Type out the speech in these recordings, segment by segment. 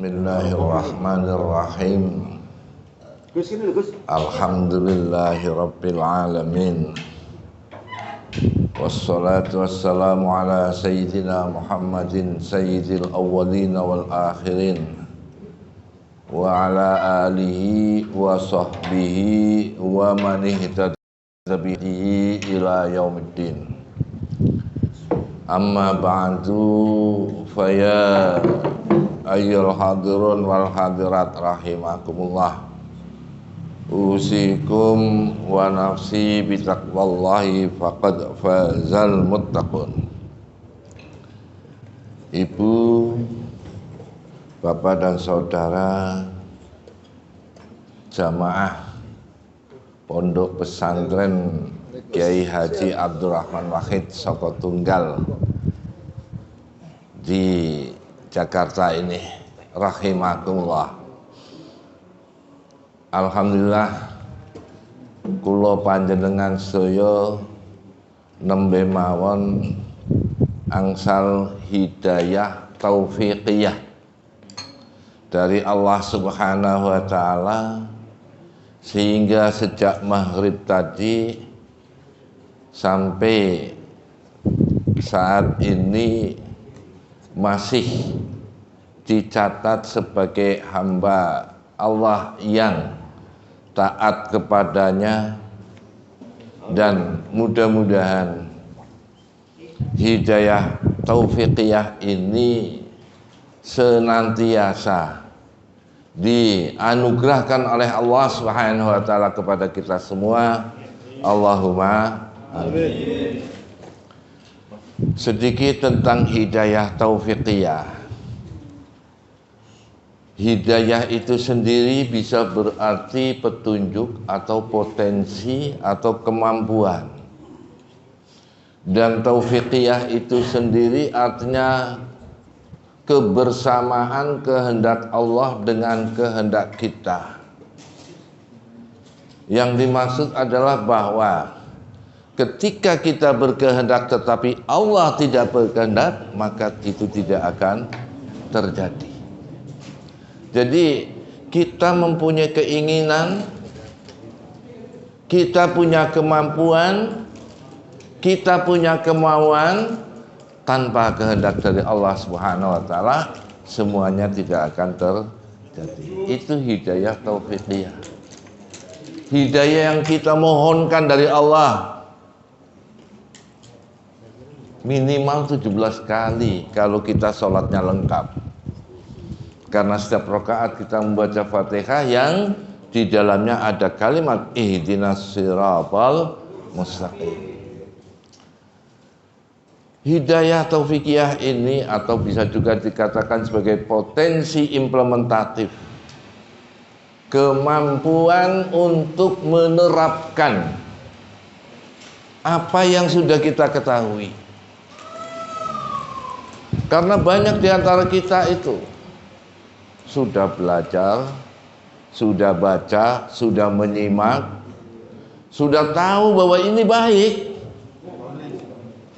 Bismillahirrahmanirrahim. Alhamdulillahirabbil alamin. Wassalatu wassalamu ala sayyidina Muhammadin sayyidil awwalin wal akhirin wa ala alihi wa sahbihi wa man ihtada bihi ila yaumiddin. Amma ba'du faya ayyuhal hadirun wal hadirat rahimakumullah. Usikum wa nafsi bitaqwallahi faqad fazal muttaqun. Ibu, bapak dan saudara jamaah Pondok Pesantren Kiai Haji Abdurrahman Wahid Soko Tunggal di Jakarta ini, rahimakumullah. Alhamdulillah kula panjenengan sedaya nembe mawon angsal hidayah taufiqiyah dari Allah Subhanahu wa taala, sehingga sejak maghrib tadi sampai saat ini masih dicatat sebagai hamba Allah yang taat kepadanya, dan mudah-mudahan hidayah taufiqiyah ini senantiasa dianugerahkan oleh Allah Subhanahu wa taala kepada kita semua. Allahumma amin. Sedikit tentang hidayah taufiqiyah. Hidayah itu sendiri bisa berarti petunjuk atau potensi atau kemampuan. Dan taufiqiyah itu sendiri artinya kebersamaan kehendak Allah dengan kehendak kita. Yang dimaksud adalah bahwa ketika kita berkehendak tetapi Allah tidak berkehendak, maka itu tidak akan terjadi. Jadi kita mempunyai keinginan, kita punya kemampuan, kita punya kemauan, tanpa kehendak dari Allah Subhanahu wa taala semuanya tidak akan terjadi. Itu hidayah taufiqiyah. Hidayah yang kita mohonkan dari Allah minimal 17 kali kalau kita sholatnya lengkap. Karena setiap rakaat kita membaca Fatihah yang di dalamnya ada kalimat ihdinas siratal mustaqim. Hidayah taufiqiyah ini atau bisa juga dikatakan sebagai potensi implementatif, kemampuan untuk menerapkan apa yang sudah kita ketahui. Karena banyak di antara kita itu sudah belajar, sudah baca, sudah menyimak, sudah tahu bahwa ini baik,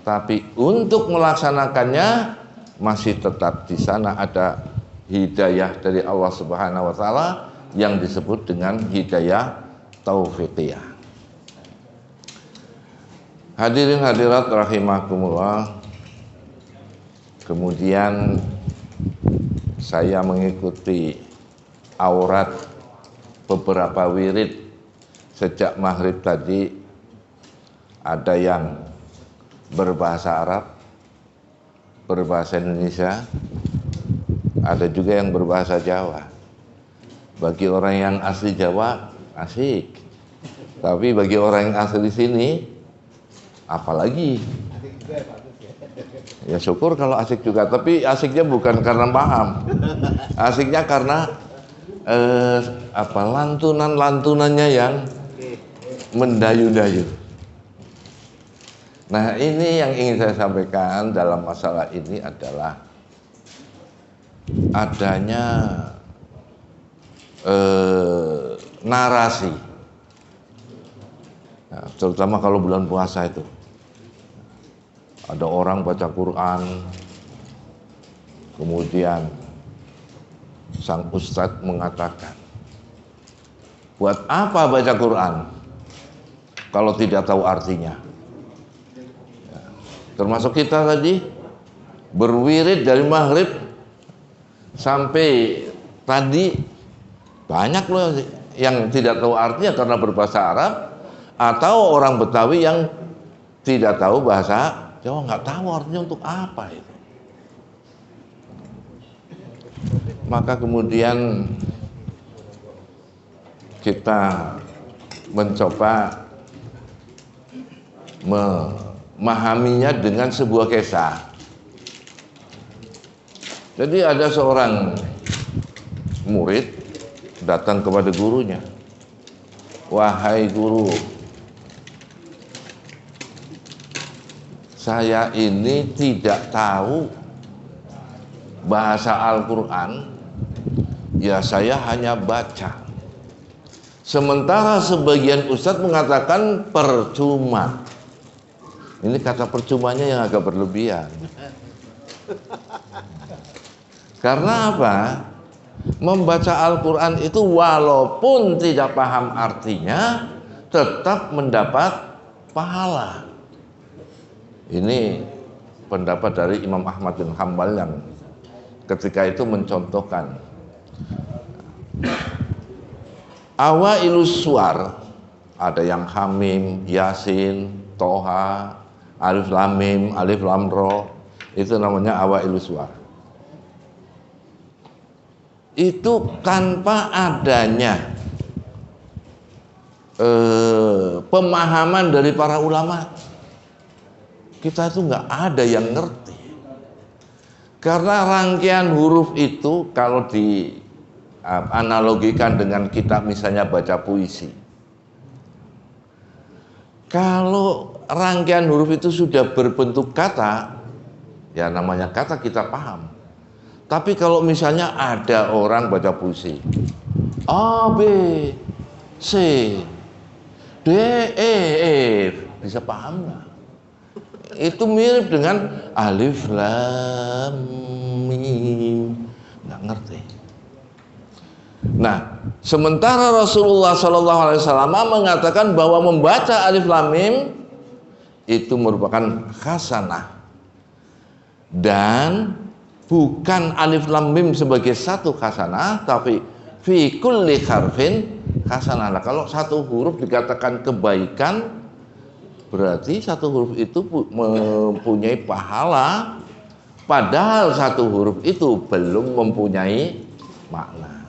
tapi untuk melaksanakannya masih tetap di sana ada hidayah dari Allah Subhanahu wa taala yang disebut dengan hidayah taufiqiyah. Hadirin hadirat rahimakumullah. Kemudian saya mengikuti aurat beberapa wirid sejak maghrib tadi. Ada yang berbahasa Arab, berbahasa Indonesia, ada juga yang berbahasa Jawa. Bagi orang yang asli Jawa asik, tapi bagi orang yang asli sini apalagi. Ya syukur kalau asik juga, tapi asiknya bukan karena paham, asiknya karena lantunan-lantunannya yang mendayu-dayu. Nah, ini yang ingin saya sampaikan dalam masalah ini adalah adanya narasi, nah, terutama kalau bulan puasa itu. Ada orang baca Quran, kemudian sang ustadz mengatakan, buat apa baca Quran kalau tidak tahu artinya? Ya, termasuk kita tadi berwirid dari maghrib sampai tadi, banyak loh yang tidak tahu artinya karena berbahasa Arab, atau orang Betawi yang tidak tahu bahasa Jawa, nggak tahu artinya untuk apa itu. Maka kemudian kita mencoba memahaminya dengan sebuah kisah. Jadi ada seorang murid datang kepada gurunya, wahai guru, saya ini tidak tahu bahasa Al-Quran, ya saya hanya baca. Sementara sebagian ustadz mengatakan percuma. Ini kata percumanya yang agak berlebihan. Karena apa? Membaca Al-Quran itu walaupun tidak paham artinya, tetap mendapat pahala. Ini pendapat dari Imam Ahmad bin Hanbal yang ketika itu mencontohkan awailus suwar, ada yang Hamim, Yasin, Toha, Alif Lam Mim, Alif Lam Ro, itu namanya awailus suwar. Itu tanpa adanya pemahaman dari para ulama, kita itu nggak ada yang ngerti. Karena rangkaian huruf itu kalau dianalogikan dengan kita misalnya baca puisi, kalau rangkaian huruf itu sudah berbentuk kata, ya namanya kata kita paham. Tapi kalau misalnya ada orang baca puisi A, B, C, D, E, F, bisa paham nggak? Itu mirip dengan Alif Lam Mim, nggak ngerti. Nah, sementara Rasulullah SAW mengatakan bahwa membaca Alif Lam Mim itu merupakan hasanah, dan bukan Alif Lam Mim sebagai satu hasanah, tapi fi kulli harfin hasanah. Nah, kalau satu huruf dikatakan kebaikan, berarti satu huruf itu mempunyai pahala, padahal satu huruf itu belum mempunyai makna.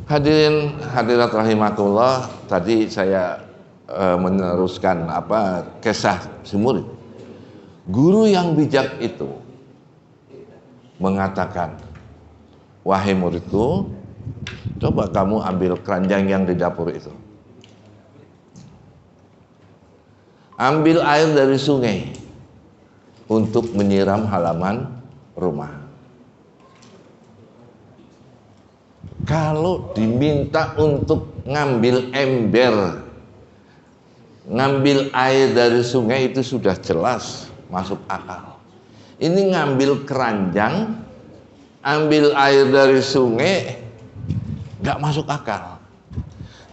Hadirin hadirat rahimakumullah, tadi saya meneruskan kisah si murid. Guru yang bijak itu mengatakan, wahai muridku, coba kamu ambil keranjang yang di dapur itu, ambil air dari sungai untuk menyiram halaman rumah. Kalau diminta untuk ngambil ember, ngambil air dari sungai itu sudah jelas masuk akal. Ini ngambil keranjang, ambil air dari sungai, nggak masuk akal.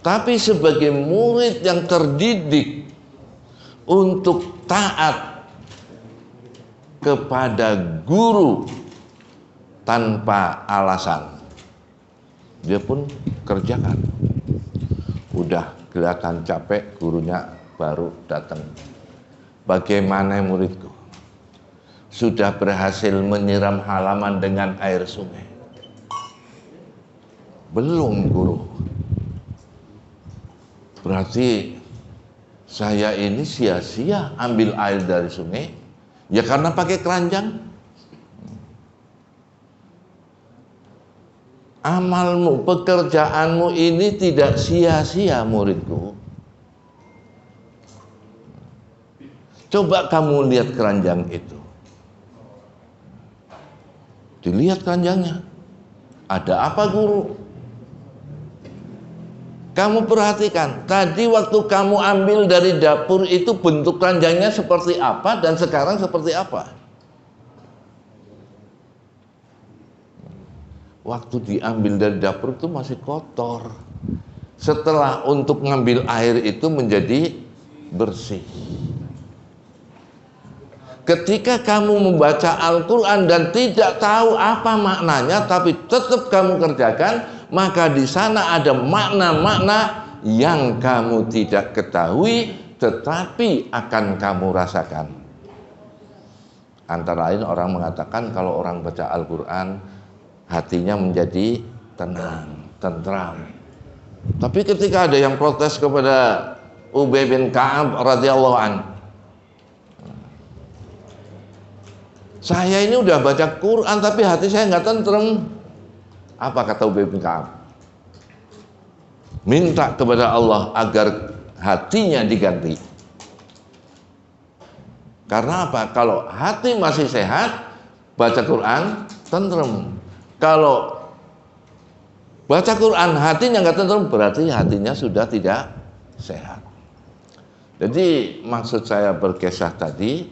Tapi sebagai murid yang terdidik untuk taat kepada guru tanpa alasan, dia pun kerjakan. Udah kelihatan capek, gurunya baru datang. Bagaimana muridku? Sudah berhasil menyiram halaman dengan air sungai? Belum, guru. Berarti saya ini sia-sia ambil air dari sungai, ya karena pakai keranjang. Amalmu, pekerjaanmu ini tidak sia-sia, muridku. Coba kamu lihat keranjang itu. Dilihat keranjangnya. Ada apa, guru? Kamu perhatikan, tadi waktu kamu ambil dari dapur itu bentuk keranjangnya seperti apa dan sekarang seperti apa? waktu diambil dari dapur itu masih kotor. Setelah untuk ngambil air itu menjadi bersih. Ketika kamu membaca Al-Quran dan tidak tahu apa maknanya, tapi tetap kamu kerjakan, maka di sana ada makna-makna yang kamu tidak ketahui, tetapi akan kamu rasakan. Antara lain orang mengatakan kalau orang baca Al-Quran, hatinya menjadi tenang, tentram. Tapi ketika ada yang protes kepada Ubay bin Ka'ab radhiyallahu anhu, saya ini udah baca Quran tapi hati saya nggak tentrem. Apa kata Ubay bin Ka'ab? Minta kepada Allah agar hatinya diganti. Karena apa? Kalau hati masih sehat, baca Quran tentrem. Kalau baca Quran hatinya nggak tentrem, berarti hatinya sudah tidak sehat. Jadi maksud saya berkisah tadi,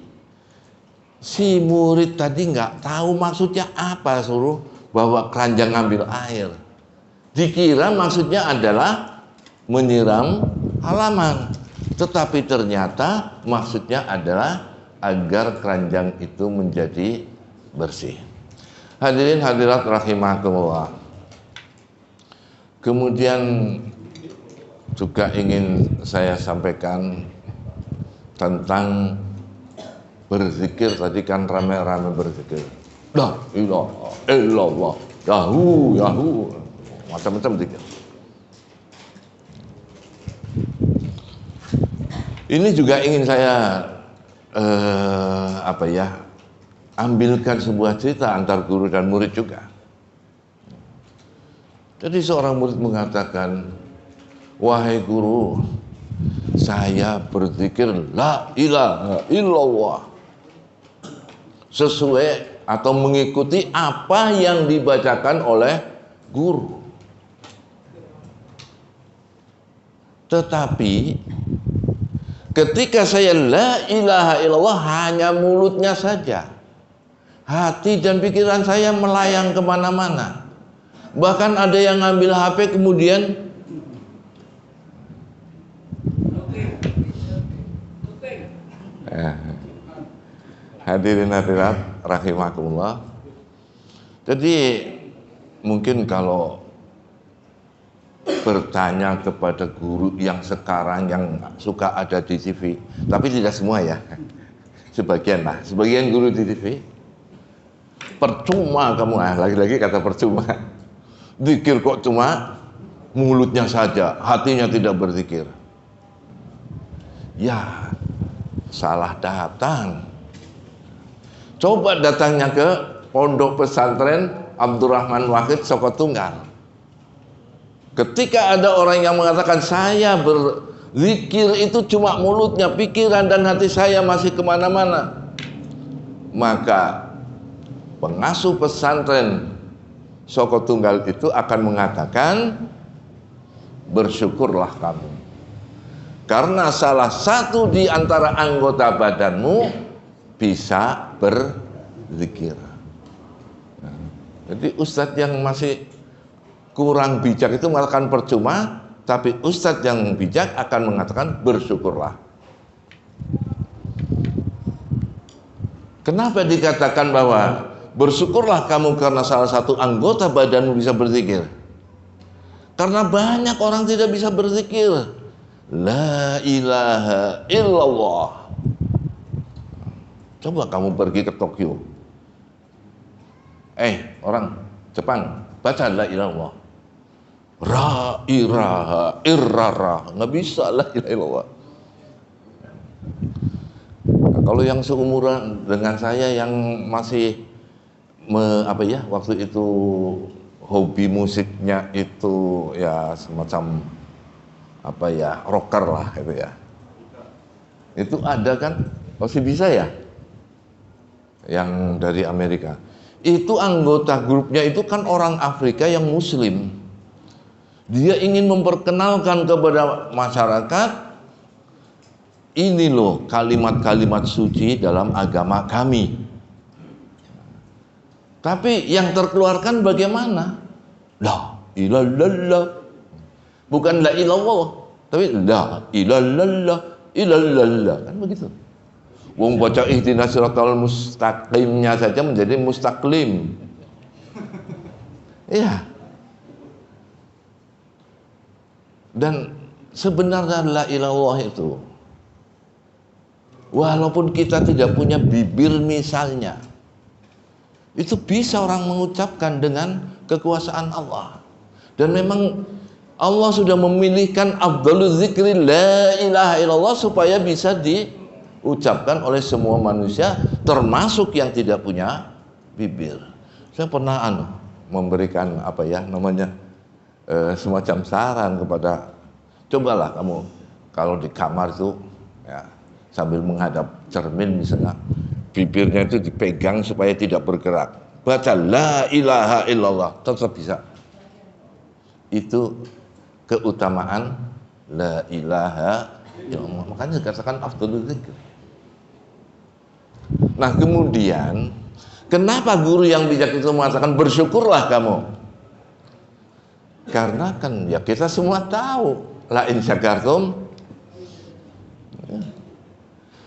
si murid tadi nggak tahu maksudnya apa, suruh bawa keranjang ambil air. Dikira maksudnya adalah menyiram halaman, tetapi ternyata maksudnya adalah agar keranjang itu menjadi bersih. Hadirin hadirat rahimakumullah. Kemudian juga ingin saya sampaikan tentang berzikir. Tadi kan rame-rame berzikir. La ilaha illallah, yahu yahu, macam-macam zikir. Ini juga ingin saya ambilkan sebuah cerita antar guru dan murid juga. Jadi seorang murid mengatakan, wahai guru, saya berzikir la ilaha illallah sesuai atau mengikuti apa yang dibacakan oleh guru. Tetapi ketika saya la ilaha illallah hanya mulutnya saja, hati dan pikiran saya melayang kemana-mana. Bahkan ada yang ngambil HP kemudian hadirin hadirat rahimakumullah. Jadi mungkin kalau bertanya kepada guru yang sekarang yang suka ada di TV, tapi tidak semua ya, sebagian guru di TV, percuma kamu, lagi-lagi kata percuma, zikir kok cuma mulutnya saja, hatinya tidak berzikir. Ya, salah datang. Coba datangnya ke pondok pesantren Abdurrahman Wahid Sokotunggal. Ketika ada orang yang mengatakan saya berzikir itu cuma mulutnya, pikiran dan hati saya masih kemana-mana, maka pengasuh pesantren Sokotunggal itu akan mengatakan, bersyukurlah kamu, karena salah satu di antara anggota badanmu bisa berzikir. Jadi ustadz yang masih kurang bijak itu mengatakan percuma, tapi ustadz yang bijak akan mengatakan bersyukurlah. Kenapa dikatakan bahwa bersyukurlah kamu karena salah satu anggota badanmu bisa berzikir? Karena banyak orang tidak bisa berzikir la ilaha illallah. Coba kamu pergi ke Tokyo, orang Jepang baca la ilaha illallah, ra iraha irrara, nggak bisa la ilaha illallah. Nah, kalau yang seumuran dengan saya yang masih waktu itu hobi musiknya itu ya semacam rocker lah gitu ya, itu ada kan, masih bisa ya, yang dari Amerika itu anggota grupnya itu kan orang Afrika yang muslim. Dia ingin memperkenalkan kepada masyarakat, ini loh kalimat-kalimat suci dalam agama kami. Tapi yang terkeluarkan bagaimana? La ilallah. Bukan la ilallah, tapi la ilallah, ilallah. Kan begitu. Wong baca ihdinas siratal mustaqimnya saja menjadi mustaqlim. Iya. Dan sebenarnya la ilallah itu, walaupun kita tidak punya bibir misalnya, itu bisa orang mengucapkan dengan kekuasaan Allah. Dan memang Allah sudah memilihkan afdhalul zikri la ilaha illallah supaya bisa diucapkan oleh semua manusia, termasuk yang tidak punya bibir. Saya pernah memberikan semacam saran kepada, cobalah kamu kalau di kamar itu ya, sambil menghadap cermin misalnya, bibirnya itu dipegang supaya tidak bergerak, baca la ilaha illallah, tetap bisa. Itu keutamaan la ilaha illallah. Makanya dikatakan afdhalul dzikr. Nah, kemudian kenapa guru yang bijak itu mengatakan bersyukurlah kamu? Karena kan ya kita semua tahu la in syakartum,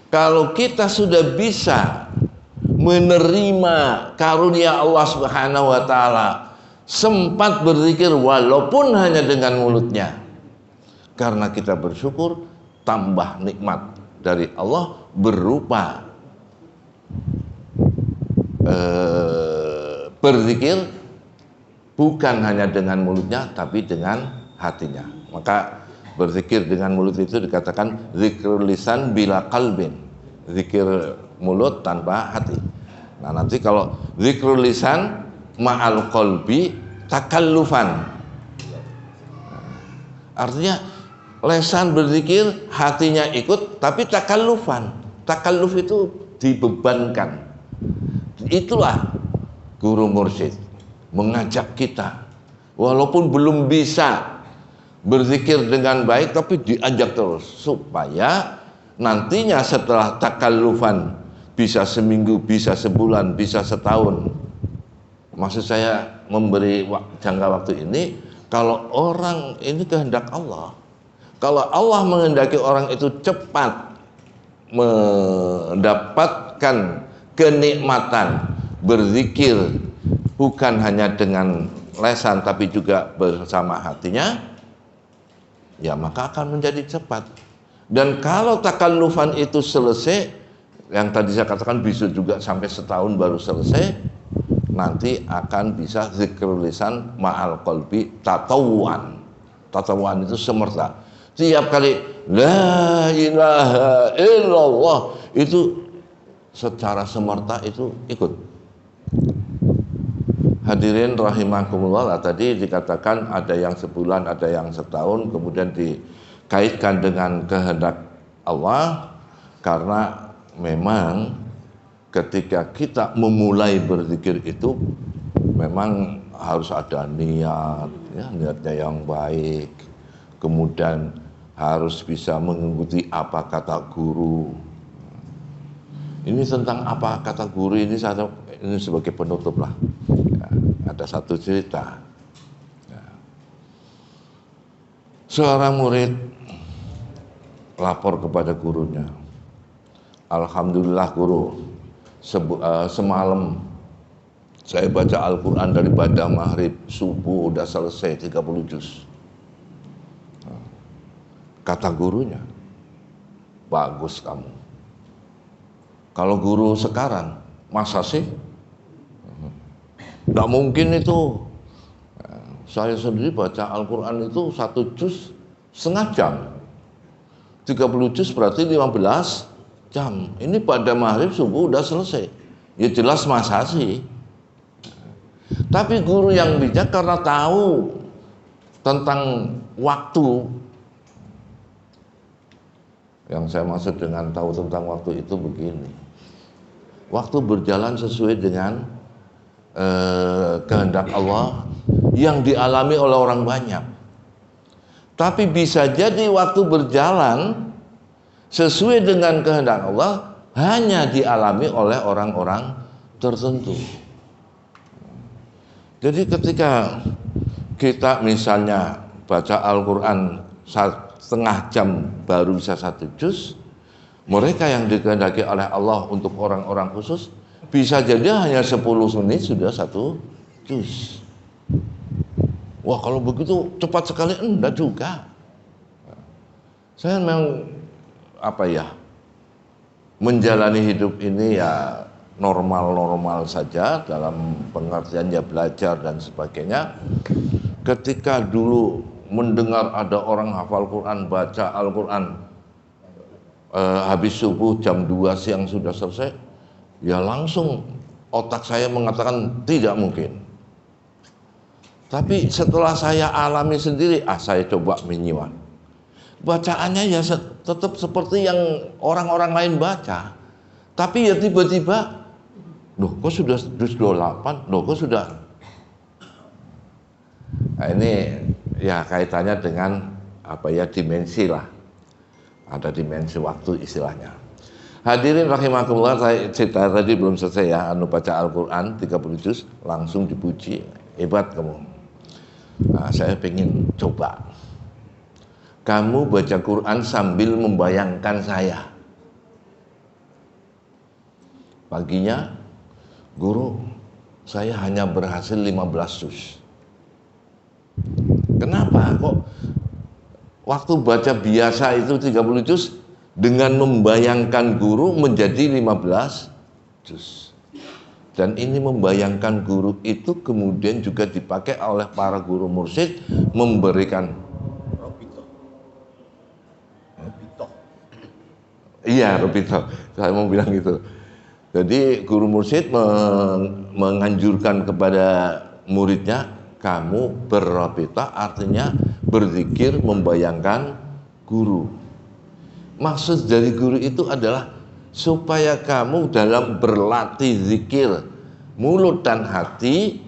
kalau kita sudah bisa menerima karunia Allah Subhanahu wa taala, sempat berzikir walaupun hanya dengan mulutnya, karena kita bersyukur, tambah nikmat dari Allah berupa berzikir bukan hanya dengan mulutnya tapi dengan hatinya. Maka berzikir dengan mulut itu dikatakan zikrul lisan bila qalbin, zikir mulut tanpa hati. Nah, nanti kalau zikrul lisan ma'al qalbi takallufan, artinya lesan berzikir, hatinya ikut, tapi takallufan. Takalluf itu dibebankan. Itulah guru mursyid mengajak kita, walaupun belum bisa berzikir dengan baik, tapi diajak terus supaya nantinya setelah takallufan bisa seminggu, bisa sebulan, bisa setahun. Maksud saya memberi jangka waktu ini, kalau orang ini kehendak Allah, kalau Allah menghendaki orang itu cepat mendapatkan kenikmatan berzikir bukan hanya dengan lesan tapi juga bersama hatinya, ya maka akan menjadi cepat. Dan kalau takallufan itu selesai, yang tadi saya katakan bisa juga sampai setahun baru selesai, nanti akan bisa zikrul lisan ma'al qalbi tatawuan. Tatawuan itu semerta. Tiap kali la ilaha illallah itu secara semerta itu ikut. Hadirin rahimakumullah, tadi dikatakan ada yang sebulan, ada yang setahun, kemudian dikaitkan dengan kehendak Allah, karena memang ketika kita memulai berzikir itu memang harus ada niat, ya, niatnya yang baik, kemudian harus bisa mengikuti apa kata guru. Ini tentang apa kata guru ini sebagai penutup lah. Ya, ada satu cerita. Ya. Seorang murid lapor kepada gurunya, alhamdulillah guru, semalam saya baca Al-Quran dari pada maghrib, subuh udah selesai 30 juz. Kata gurunya, bagus kamu. Kalau guru sekarang, masa sih? Nggak mungkin itu. Saya sendiri baca Al-Quran itu 1 juz setengah jam. 30 juz berarti 15 jam. Ini pada maghrib subuh udah selesai. Ya jelas masa sih. Tapi guru yang bijak karena tahu tentang waktu. Yang saya maksud dengan tahu tentang waktu itu begini. Waktu berjalan sesuai dengan kehendak Allah yang dialami oleh orang banyak. Tapi bisa jadi waktu berjalan sesuai dengan kehendak Allah hanya dialami oleh orang-orang tertentu. Jadi ketika kita misalnya baca Al-Quran setengah jam baru bisa 1 juz, mereka yang dikehendaki oleh Allah untuk orang-orang khusus bisa jadi hanya 10 menit sudah 1 juz. Wah, kalau begitu cepat sekali, enggak juga. Saya memang menjalani hidup ini ya normal-normal saja, dalam pengertian ya belajar dan sebagainya. Ketika dulu mendengar ada orang hafal Quran, baca Al-Quran, habis subuh jam 2 siang sudah selesai, ya langsung otak saya mengatakan tidak mungkin. Tapi setelah saya alami sendiri, saya coba menyimak. Bacaannya ya tetap seperti yang orang-orang lain baca. Tapi ya tiba-tiba, loh kok sudah juz 28, loh kok sudah. Nah, ini ya kaitannya dengan dimensi lah. Ada dimensi waktu istilahnya. Hadirin rahimakumullah, saya cerita tadi belum selesai ya, baca Al-Quran 30 juz langsung dipuji, hebat kamu. Nah, saya pengen coba. Kamu baca Quran sambil membayangkan saya. Paginya, guru, saya hanya berhasil 15 juz. Kenapa kok waktu baca biasa itu 30 juz dengan membayangkan guru menjadi 15 juz. Dan ini membayangkan guru itu kemudian juga dipakai oleh para guru mursyid memberikan Robito. Saya mau bilang gitu. Jadi guru mursyid menganjurkan kepada muridnya, kamu berrabitah, artinya berzikir membayangkan guru. Maksud dari guru itu adalah supaya kamu dalam berlatih zikir mulut dan hati,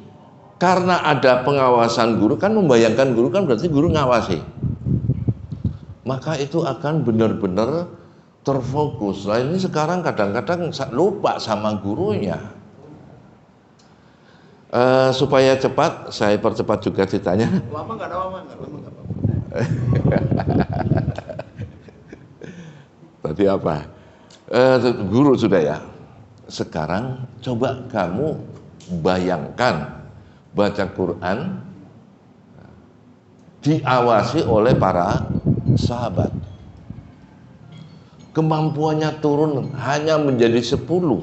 karena ada pengawasan guru, kan membayangkan guru kan berarti guru ngawasi. Maka itu akan benar-benar terfokus. Nah ini sekarang kadang-kadang lupa sama gurunya. Supaya cepat, saya percepat juga ceritanya. Lama nggak lama. Tadi apa? Guru sudah ya. Sekarang coba kamu bayangkan baca Quran diawasi oleh para sahabat. Kemampuannya turun hanya menjadi 10.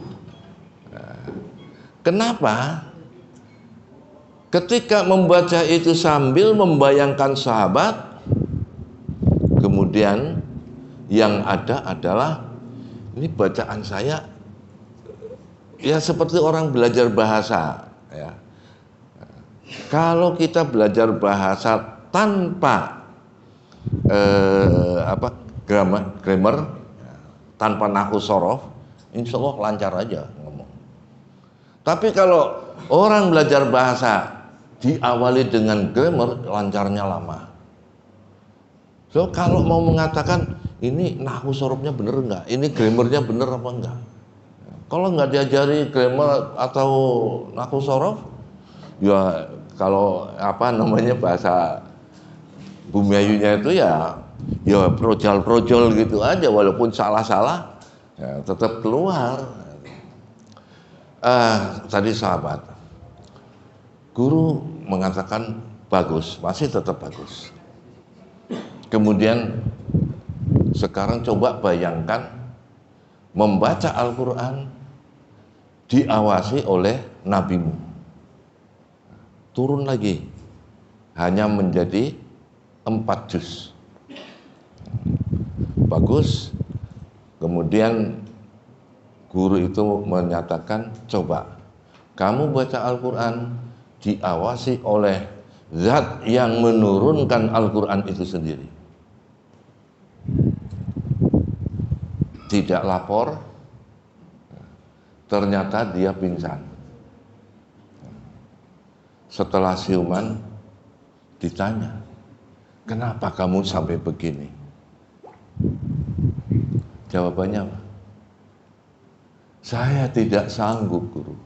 Kenapa? Ketika membaca itu sambil membayangkan sahabat, kemudian yang ada adalah ini bacaan saya ya seperti orang belajar bahasa ya. Kalau kita belajar bahasa tanpa grammar, tanpa nahwu sorof, insya Allah lancar aja ngomong. Tapi kalau orang belajar bahasa diawali dengan grammar, lancarnya lama. So kalau mau mengatakan ini nahwu sorofnya bener enggak, ini grammarnya bener apa enggak, kalau enggak diajari grammar atau nahwu sorof, ya kalau bahasa Bumiayunya itu ya projol gitu aja, walaupun salah-salah ya tetap keluar. Tadi sahabat, guru mengatakan bagus, masih tetap bagus. Kemudian sekarang coba bayangkan membaca Al-Quran diawasi oleh nabimu, turun lagi hanya menjadi 4 juz. Bagus. Kemudian guru itu menyatakan, coba kamu baca Al-Quran diawasi oleh zat yang menurunkan Al-Quran itu sendiri. Tidak lapor, ternyata dia pingsan. Setelah siuman ditanya, kenapa kamu sampai begini? Jawabannya apa? Saya tidak sanggup, guru.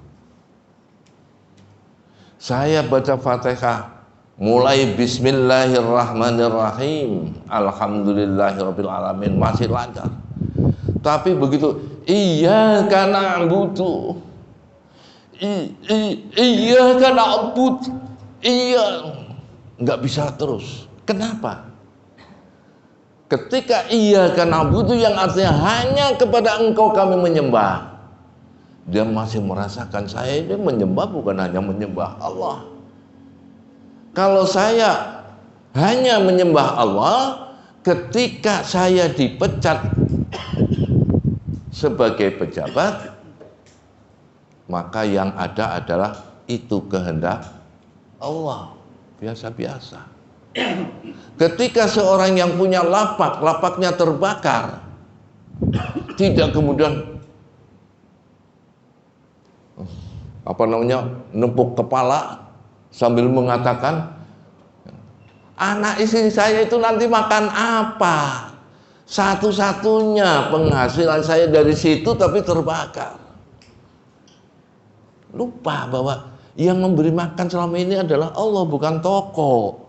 Saya baca Fatihah mulai bismillahirrahmanirrahim, alhamdulillahirabbil alamin masih lancar. Tapi begitu iyyaka na'budu, iyyaka na'budu, nggak bisa terus. Kenapa? Ketika iyyaka na'budu yang artinya hanya kepada engkau kami menyembah, dia masih merasakan saya ini menyembah bukan hanya menyembah Allah. Kalau saya hanya menyembah Allah, ketika saya dipecat sebagai pejabat, maka yang ada adalah itu kehendak Allah, biasa-biasa. Ketika seorang yang punya lapak, lapaknya terbakar, tidak kemudian nempuk kepala sambil mengatakan, anak istri saya itu nanti makan apa? Satu-satunya penghasilan saya dari situ tapi terbakar. Lupa bahwa yang memberi makan selama ini adalah Allah, bukan toko.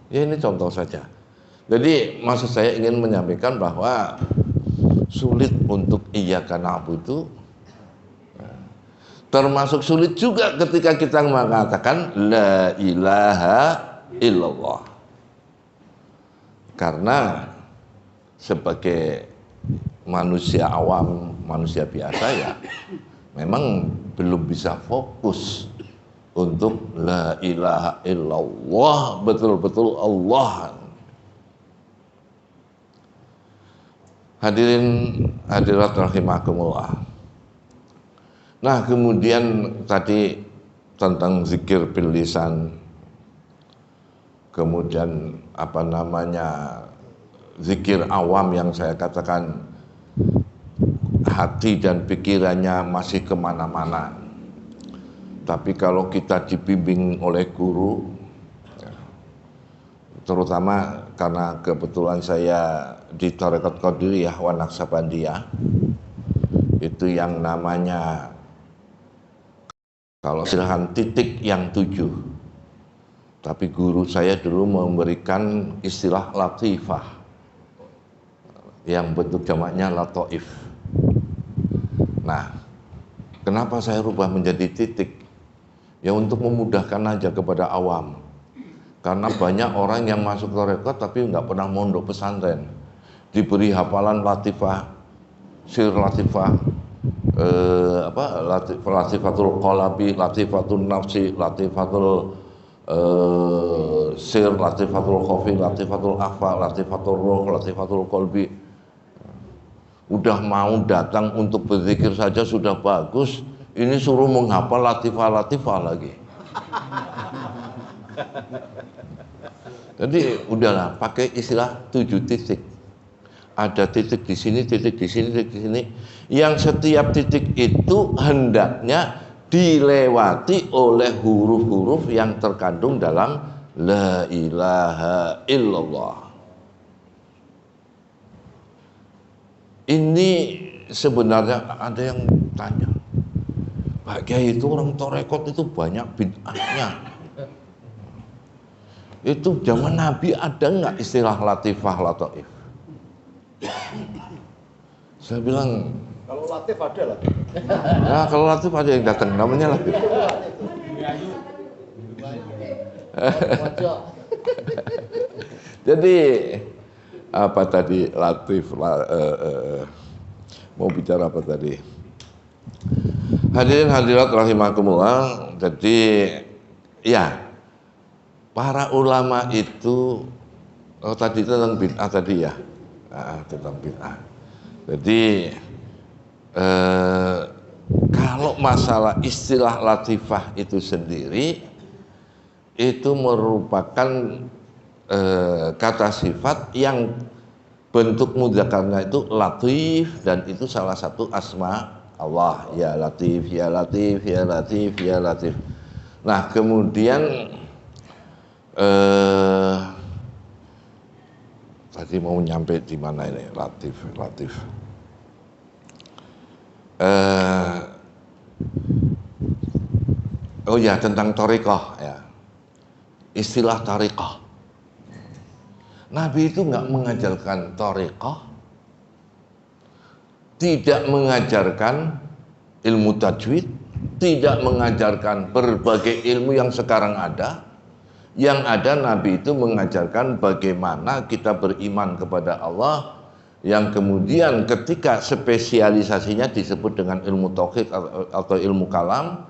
Ya, ini contoh saja. Jadi maksud saya ingin menyampaikan bahwa sulit untuk iyyaka na'budu, termasuk sulit juga ketika kita mengatakan la ilaha illallah. Karena sebagai manusia awam, manusia biasa ya, memang belum bisa fokus untuk la ilaha illallah, betul-betul Allah. Hadirin hadirat rahimakumullah. Nah, kemudian tadi tentang zikir bil lisan, kemudian zikir awam yang saya katakan hati dan pikirannya masih kemana-mana. Tapi kalau kita dibimbing oleh guru, terutama karena kebetulan saya di Tarekat Qadiriyah wa Naqsabandiyah, itu yang namanya kalau silhan titik yang 7. Tapi guru saya dulu memberikan istilah latifah, yang bentuk jamaknya lataif. Nah, kenapa saya rubah menjadi titik? Ya untuk memudahkan aja kepada awam. Karena banyak orang yang masuk tarekat tapi nggak pernah mondok pesantren. Diberi hafalan latifah, sir latifah, latifatul qalabi, latifatul nafsi, latifatul sir, latifatul khofi, latifatul akhfa, latifatul roh, latifatul qalbi. Udah mau datang untuk berzikir saja sudah bagus, ini suruh menghafal latifah lagi. Jadi udahlah, pakai istilah 7 titik. Ada titik di sini, titik di sini, titik di sini. Yang setiap titik itu hendaknya dilewati oleh huruf-huruf yang terkandung dalam la ilaha illallah. Ini sebenarnya ada yang tanya, Pak Kiai, itu orang tarekat itu banyak bid'ahnya. Itu zaman Nabi ada nggak istilah latifah, lataif? Saya bilang, kalau latif ada lah. Nah, kalau latif ada yang datang, namanya latif. Jadi apa tadi latif? Mau bicara apa tadi? Hadirin hadirat rahimakumullah. Jadi ya, para ulama itu tadi tentang bid'ah tadi ya, tentang bid'ah. Jadi kalau masalah istilah latifah itu sendiri itu merupakan kata sifat yang bentuk mudzakarnya itu latif, dan itu salah satu asma Allah, ya latif, ya latif, ya latif, ya latif. Nah, kemudian tadi mau nyampe di mana ini latif. Oh ya, tentang thariqah ya. Istilah thariqah. Nabi itu nggak mengajarkan thariqah, tidak mengajarkan ilmu tajwid, tidak mengajarkan berbagai ilmu yang sekarang ada. Yang ada Nabi itu mengajarkan bagaimana kita beriman kepada Allah, yang kemudian ketika spesialisasinya disebut dengan ilmu tauhid atau ilmu kalam.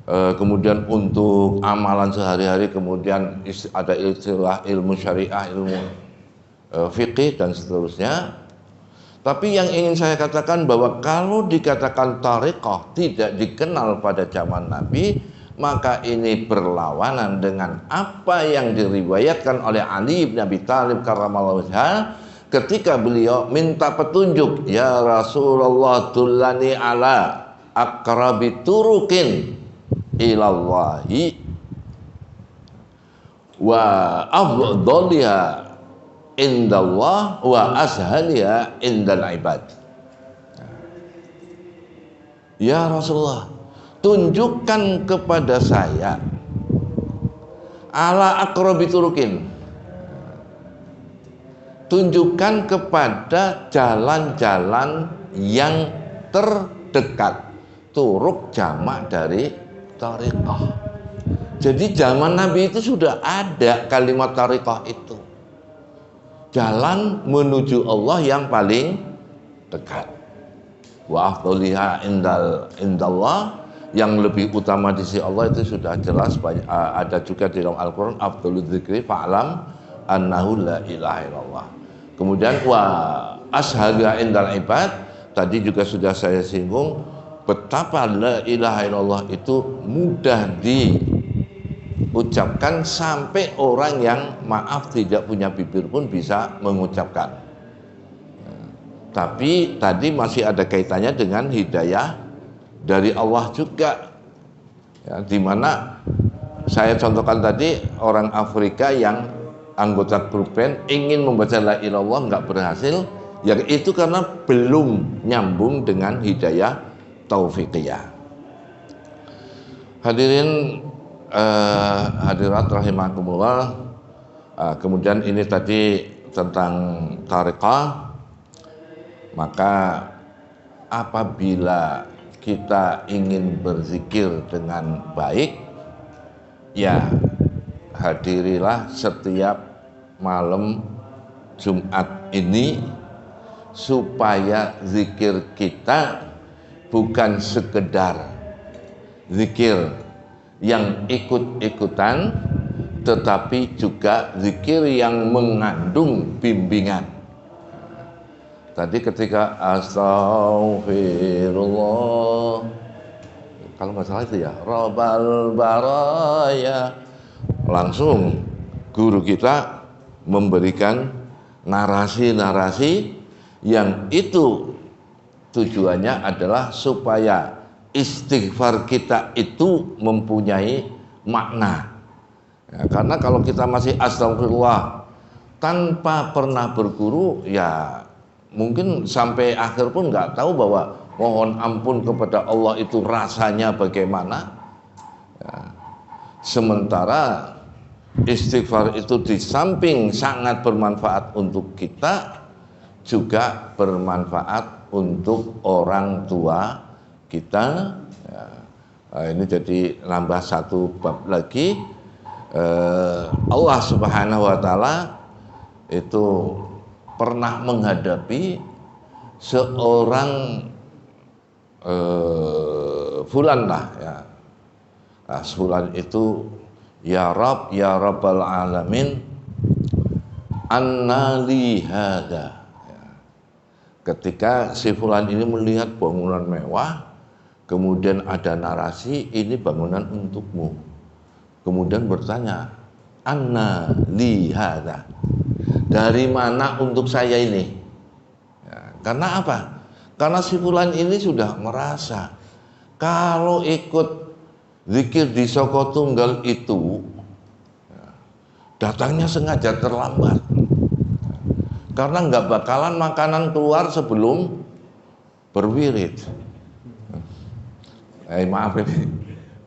Kemudian untuk amalan sehari-hari kemudian ada istilah ilmu syariah, ilmu fikih dan seterusnya. Tapi yang ingin saya katakan bahwa kalau dikatakan thariqah tidak dikenal pada zaman Nabi, maka ini berlawanan dengan apa yang diriwayatkan oleh Ali bin Abi Thalib karramallahu wajhah ketika beliau minta petunjuk, ya Rasulullah dullani ala aqrabi turukin ilallahi wa afdhaliha indallah wa ashaliha indal ibad. Ya Rasulullah, tunjukkan kepada saya ala aqrabi turukin, tunjukkan kepada jalan-jalan yang terdekat. Turuk jamak dari thariqah. Jadi zaman Nabi itu sudah ada kalimat thariqah itu. Jalan menuju Allah yang paling dekat. Wa afdhaliha indallah, yang lebih utama di sisi Allah itu sudah jelas, ada juga di dalam Al-Qur'an afdhalul dzikri fa'lam annahu la ilaha illallah. Kemudian wa ashhaga indal ibad, tadi juga sudah saya singgung betapa la ilaha illallah itu mudah diucapkan sampai orang yang maaf tidak punya bibir pun bisa mengucapkan. Tapi tadi masih ada kaitannya dengan hidayah dari Allah juga ya, dimana saya contohkan tadi orang Afrika yang anggota grup band ingin membaca la ilaha illallah nggak berhasil, ya itu karena belum nyambung dengan hidayah taufiqiyah. Hadirin hadirat rahimakumullah, kemudian ini tadi tentang thariqah. Maka apabila kita ingin berzikir dengan baik, ya hadirilah setiap malam Jumat ini supaya zikir kita bukan sekedar zikir yang ikut-ikutan, tetapi juga zikir yang mengandung bimbingan. Tadi ketika astaghfirullah, kalau nggak salah itu ya Rabbal baraya, langsung guru kita memberikan narasi-narasi yang itu tujuannya adalah supaya istighfar kita itu mempunyai makna. Ya, karena kalau kita masih astagfirullah tanpa pernah berguru, ya mungkin sampai akhir pun nggak tahu bahwa mohon ampun kepada Allah itu rasanya bagaimana. Ya, sementara istighfar itu di samping sangat bermanfaat untuk kita, juga bermanfaat untuk orang tua kita. Ya, ini jadi nambah satu bab lagi. Allah Subhanahu wa Ta'ala itu pernah menghadapi seorang fulan lah ya. Nah, fulan itu ya Rabb ya Rabbal alamin anna li hadza. Ketika si fulan ini melihat bangunan mewah, kemudian ada narasi ini bangunan untukmu, kemudian bertanya anna li hadza, dari mana untuk saya ini ya, karena apa? Karena si fulan ini sudah merasa kalau ikut zikir di Soko Tunggal itu ya, datangnya sengaja terlambat, karena nggak bakalan makanan keluar sebelum berwirid. Maaf ini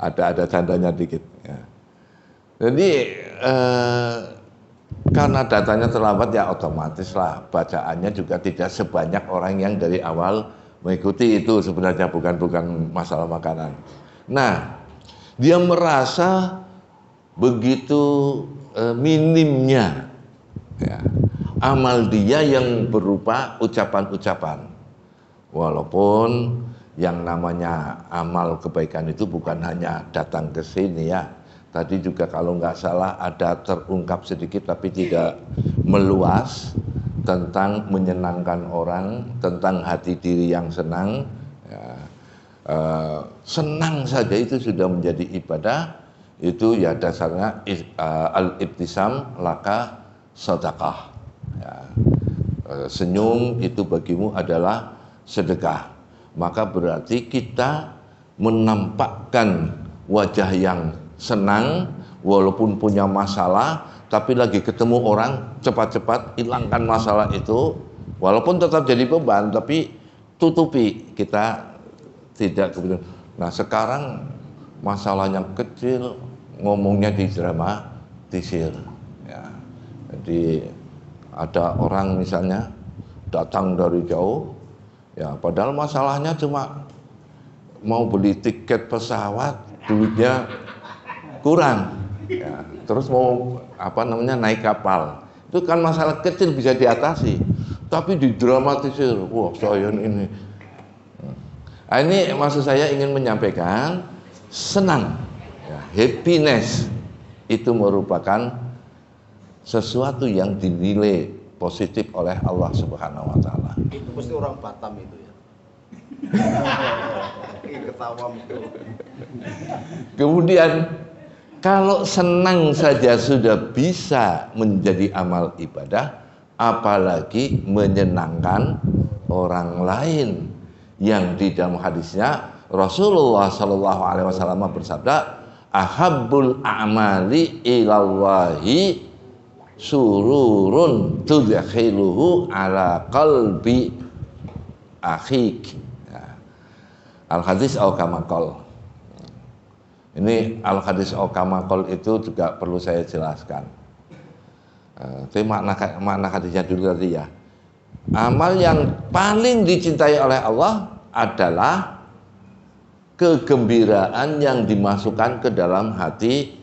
ada tandanya dikit. Ya. Jadi karena datanya terlambat ya otomatis lah bacaannya juga tidak sebanyak orang yang dari awal mengikuti. Itu sebenarnya bukan masalah makanan. Nah, dia merasa begitu minimnya ya, amal dia yang berupa ucapan-ucapan. Walaupun yang namanya amal kebaikan itu bukan hanya datang ke sini ya. Tadi juga kalau nggak salah ada terungkap sedikit tapi tidak meluas tentang menyenangkan orang, tentang hati diri yang senang. Ya, senang saja itu sudah menjadi ibadah. Itu ya dasarnya al-ibtisam laka sedekah. Ya, senyum itu bagimu adalah sedekah. Maka berarti kita menampakkan wajah yang senang walaupun punya masalah, tapi lagi ketemu orang cepat-cepat hilangkan masalah itu, walaupun tetap jadi beban tapi tutupi, kita tidak kemudian. Nah sekarang masalahnya kecil ngomongnya didramatisir ya. Jadi ada orang misalnya datang dari jauh ya, padahal masalahnya cuma mau beli tiket pesawat, duitnya kurang ya, terus mau naik kapal, itu kan masalah kecil bisa diatasi, tapi didramatisir. Wah saya ini. Nah, ini maksud saya ingin menyampaikan senang ya, happiness itu merupakan sesuatu yang dinilai positif oleh Allah Subhanahu wa taala. Itu mesti orang Batam itu ya. Ketawa itu. Kemudian kalau senang saja sudah bisa menjadi amal ibadah, apalagi menyenangkan orang lain. Yang di dalam hadisnya Rasulullah Shallallahu Alaihi Wasallam bersabda, ahabbul a'mali ilallahi sururun tudkhiluhu ala qalbi akhik. Al-hadis au-kamakol. Ini al-hadis au-kamakol itu juga perlu saya jelaskan. Itu makna hadisnya dulu tadi ya. Amal yang paling dicintai oleh Allah adalah kegembiraan yang dimasukkan ke dalam hati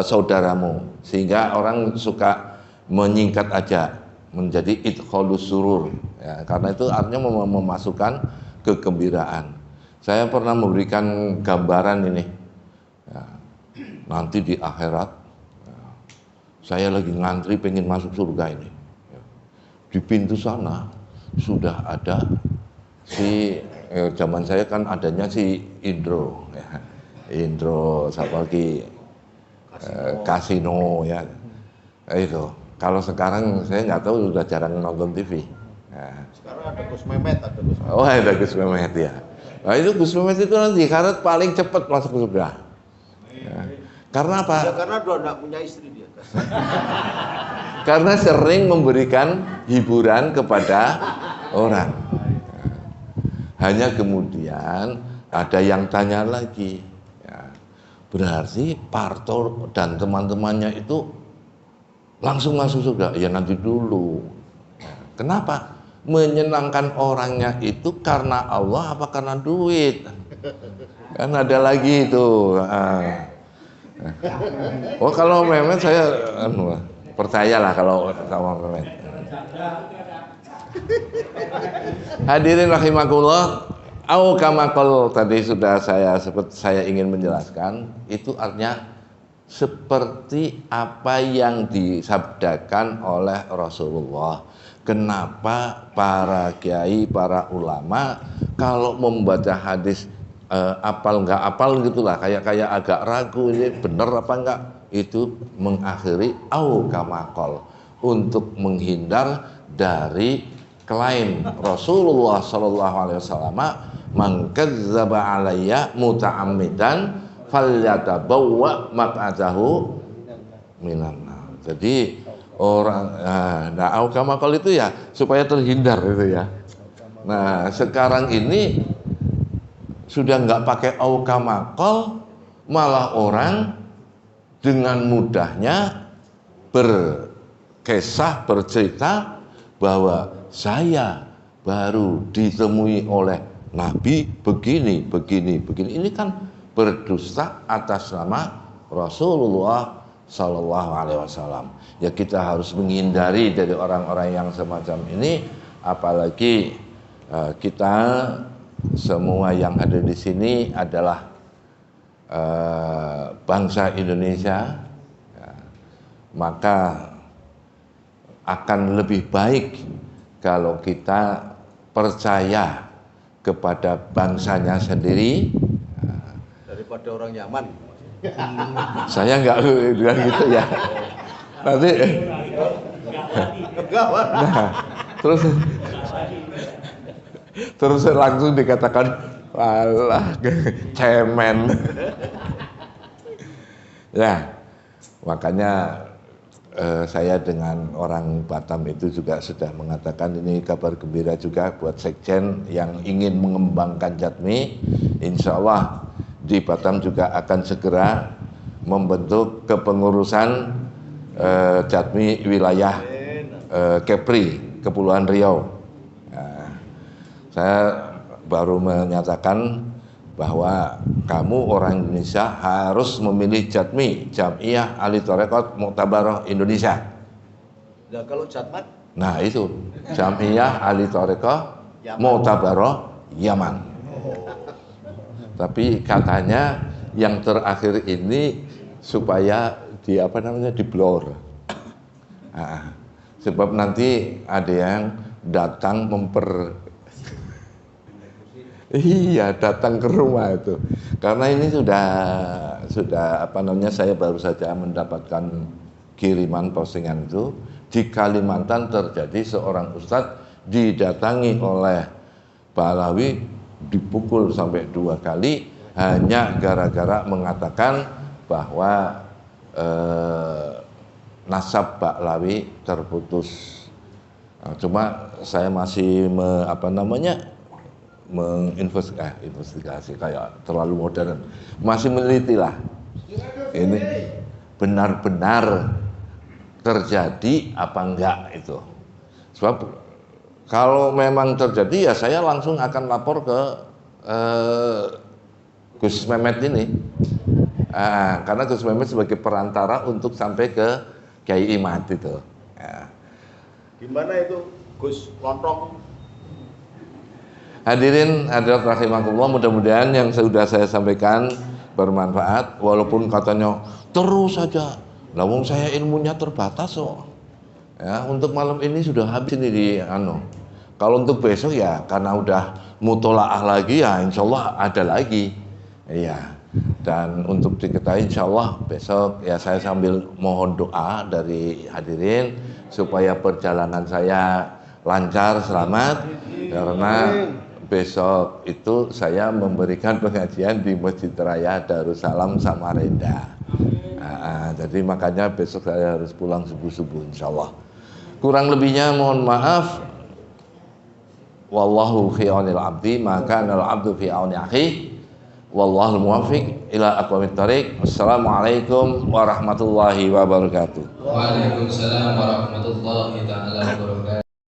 saudaramu, sehingga orang suka menyingkat aja menjadi idkhalus surur ya, karena itu artinya memasukkan kegembiraan. Saya pernah memberikan gambaran ini ya, nanti di akhirat ya, saya lagi ngantri pengen masuk surga ini ya, di pintu sana sudah ada si zaman saya kan adanya si Indro ya, Indro siapa lagi kasino ya itu. Kalau sekarang saya nggak tahu, sudah jarang nonton TV ya. Sekarang ada Gus Mehmet, Oh ada Gus Mehmet ya. Nah itu Gus Mehmet itu nanti karena paling cepat masuk surga ya. Karena apa? Ya, karena udah nggak punya istri dia. Karena sering memberikan hiburan kepada orang. Hanya kemudian ada yang tanya lagi ya, berarti Parto dan teman-temannya itu langsung masuk surga? Ya nanti dulu. Kenapa? Menyenangkan orangnya itu karena Allah apa karena duit? Kan ada lagi itu. Oh kalau Mehmet saya percayalah kalau sama Mehmet. Hadirin rahimakumullah, au kamakol tadi sudah saya ingin menjelaskan, itu artinya seperti apa yang disabdakan oleh Rasulullah. Kenapa para kiai, para ulama kalau membaca hadis apal nggak apal gitulah, kayak agak ragu ini benar apa enggak, itu mengakhiri au kamakol untuk menghindar dari klaim Rasulullah Shallallahu Alaihi Wasallam, man kadzdzaba alayya muta'ammidan falyatabawwa maq'adahu minan nar. Jadi orang au kamakol itu ya supaya terhindar itu ya. Nah sekarang ini sudah nggak pakai au kamakol, malah orang dengan mudahnya berkisah, bercerita bahwa saya baru ditemui oleh Nabi begini. Ini kan berdusta atas nama Rasulullah Sallallahu Alaihi Wasallam. Ya kita harus menghindari dari orang-orang yang semacam ini, apalagi kita semua yang ada di sini adalah bangsa Indonesia, ya, maka akan lebih baik kalau kita percaya kepada bangsanya sendiri daripada orang Yaman. Saya nggak bilang gitu ya. Nanti nah, terus langsung dikatakan walah cemen. Ya, makanya saya dengan orang Batam itu juga sudah mengatakan ini kabar gembira juga buat Sekjen yang ingin mengembangkan Jatmi. Insya Allah di Batam juga akan segera membentuk kepengurusan Jatmi wilayah Kepri, Kepulauan Riau. Nah, saya baru menyatakan bahwa kamu orang Indonesia harus memilih Jatmi, Jam'iyah Ahli Thariqat Mu'tabarah Indonesia. Nah, kalau Jatmat? Nah itu Jam'iyah Ahli Thariqat Mu'tabarah Yaman. Tapi katanya yang terakhir ini supaya diblor. Nah, sebab nanti ada yang datang Iya, datang ke rumah itu. Karena ini sudah saya baru saja mendapatkan kiriman postingan itu. Di Kalimantan terjadi seorang ustadz didatangi oleh Pak Lawi, dipukul sampai 2 kali hanya gara-gara mengatakan bahwa nasab Pak Lawi terputus. Nah, cuma saya masih investigasi kayak terlalu modern, masih meneliti lah ini benar-benar terjadi apa enggak itu. Sebab kalau memang terjadi ya saya langsung akan lapor ke Gus Mehmet ini, karena Gus Mehmet sebagai perantara untuk sampai ke Kiai Imad itu. Gimana itu Gus Lontong? Hadirin hadirat rahimakumullah, mudah-mudahan yang sudah saya sampaikan bermanfaat, walaupun katanya terus saja. Wong saya ilmunya terbatas kok. Ya, untuk malam ini sudah habis ini di Kalau untuk besok ya karena udah mutolaah lagi ya insyaallah ada lagi. Iya. Dan untuk diketahui insyaallah besok ya saya sambil mohon doa dari hadirin supaya perjalanan saya lancar selamat, karena besok itu saya memberikan pengajian di Masjid Raya Darussalam Samarinda. Jadi makanya besok saya harus pulang subuh-subuh insyaallah. Kurang lebihnya mohon maaf. Wallahu fi aunil abdi, maka al abdu fi auni akhi. Wallahu muwaffiq ila aqwamit thariq. Wassalamualaikum warahmatullahi wabarakatuh. Waalaikumsalam warahmatullahi taala wabarakatuh.